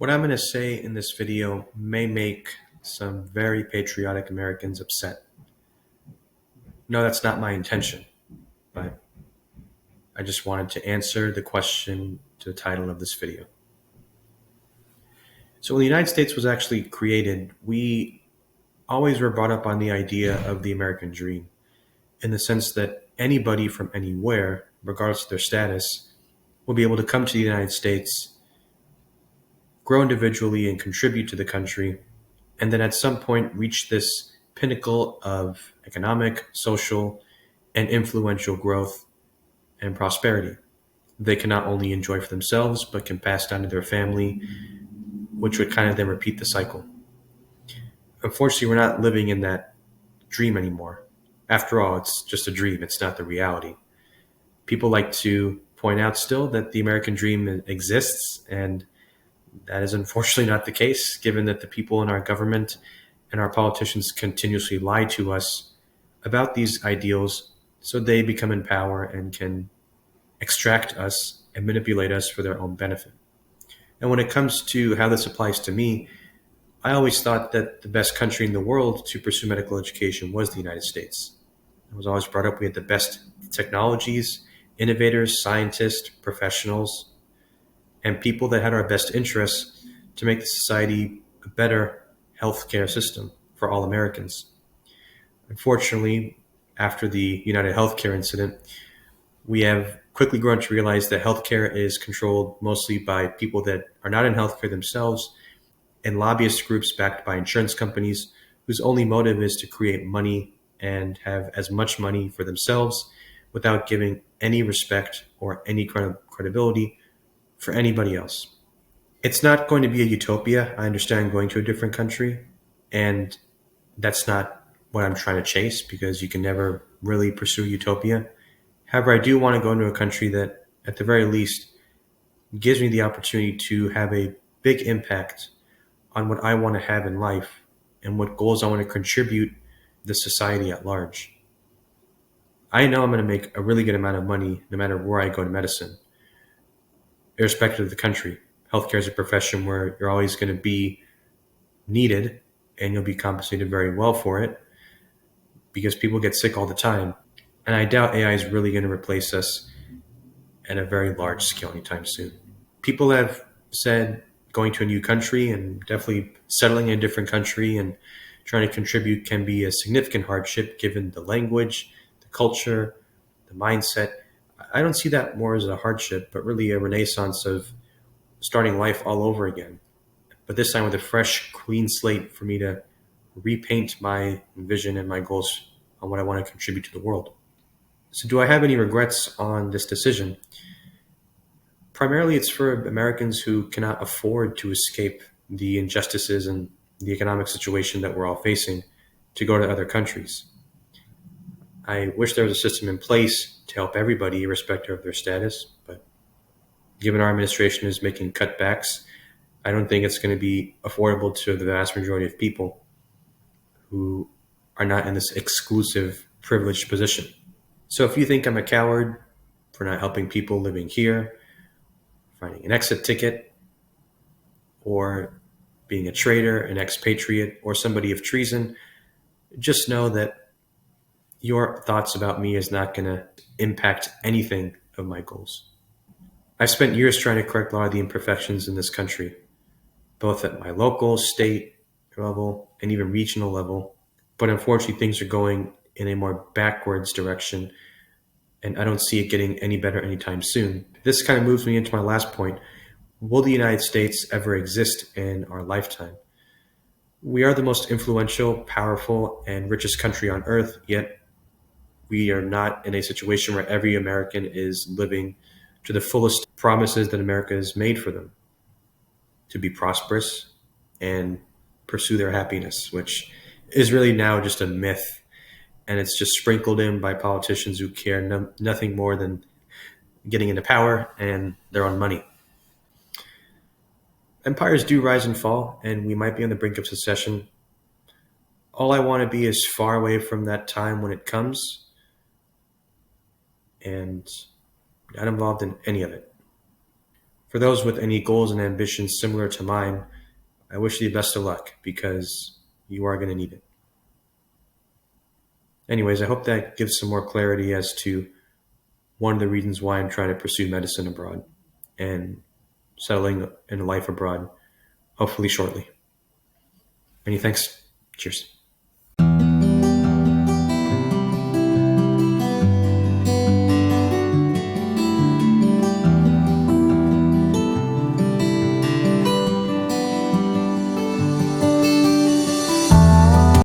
What I'm going to say in this video may make some very patriotic Americans upset. No, that's not my intention, but I just wanted to answer the question to the title of this video. So when the United States was actually created, we always were brought up on the idea of the American dream, in the sense that anybody from anywhere, regardless of their status, will be able to come to the United States, grow individually and contribute to the country, and then at some point reach this pinnacle of economic, social, and influential growth and prosperity. They can not only enjoy for themselves, but can pass down to their family, which would kind of then repeat the cycle. Unfortunately, we're not living in that dream anymore. After all, it's just a dream, it's not the reality. People like to point out still that the American dream exists, and that is unfortunately not the case, given that the people in our government and our politicians continuously lie to us about these ideals so they become in power and can extract us and manipulate us for their own benefit. And when it comes to how this applies to me, I always thought that the best country in the world to pursue medical education was the United States. I was always brought up we had the best technologies, innovators, scientists, professionals, and people that had our best interests to make the society a better healthcare system for all Americans. Unfortunately, after the United Healthcare incident, we have quickly grown to realize that healthcare is controlled mostly by people that are not in healthcare themselves and lobbyist groups backed by insurance companies whose only motive is to create money and have as much money for themselves without giving any respect or any credibility for anybody else. It's not going to be a utopia. I understand going to a different country, and that's not what I'm trying to chase because you can never really pursue utopia. However, I do want to go into a country that, at the very least, gives me the opportunity to have a big impact on what I want to have in life and what goals I want to contribute to the society at large. I know I'm going to make a really good amount of money no matter where I go to medicine, irrespective of the country. Healthcare is a profession where you're always going to be needed and you'll be compensated very well for it because people get sick all the time. And I doubt AI is really going to replace us at a very large scale anytime soon. People have said going to a new country and definitely settling in a different country and trying to contribute can be a significant hardship given the language, the culture, the mindset. I don't see that more as a hardship, but really a renaissance of starting life all over again. But this time with a fresh, clean slate for me to repaint my vision and my goals on what I want to contribute to the world. So, do I have any regrets on this decision? Primarily, it's for Americans who cannot afford to escape the injustices and the economic situation that we're all facing to go to other countries. I wish there was a system in place to help everybody, irrespective of their status, but given our administration is making cutbacks, I don't think it's going to be affordable to the vast majority of people who are not in this exclusive, privileged position. So if you think I'm a coward for not helping people living here, finding an exit ticket, or being a traitor, an expatriate, or somebody of treason, just know that your thoughts about me is not going to impact anything of my goals. I've spent years trying to correct a lot of the imperfections in this country, both at my local, state level, and even regional level. But unfortunately, things are going in a more backwards direction, and I don't see it getting any better anytime soon. This kind of moves me into my last point. Will the United States ever exist in our lifetime? We are the most influential, powerful, and richest country on earth, yet we are not in a situation where every American is living to the fullest promises that America has made for them to be prosperous and pursue their happiness, which is really now just a myth. And it's just sprinkled in by politicians who care nothing more than getting into power and their own money. Empires do rise and fall, and we might be on the brink of secession. All I want to be is far away from that time when it comes and not involved in any of it. For those with any goals and ambitions similar to mine, I wish you the best of luck because you are going to need it. Anyways, I hope that gives some more clarity as to one of the reasons why I'm trying to pursue medicine abroad and settling in a life abroad, hopefully shortly. Many thanks. Cheers.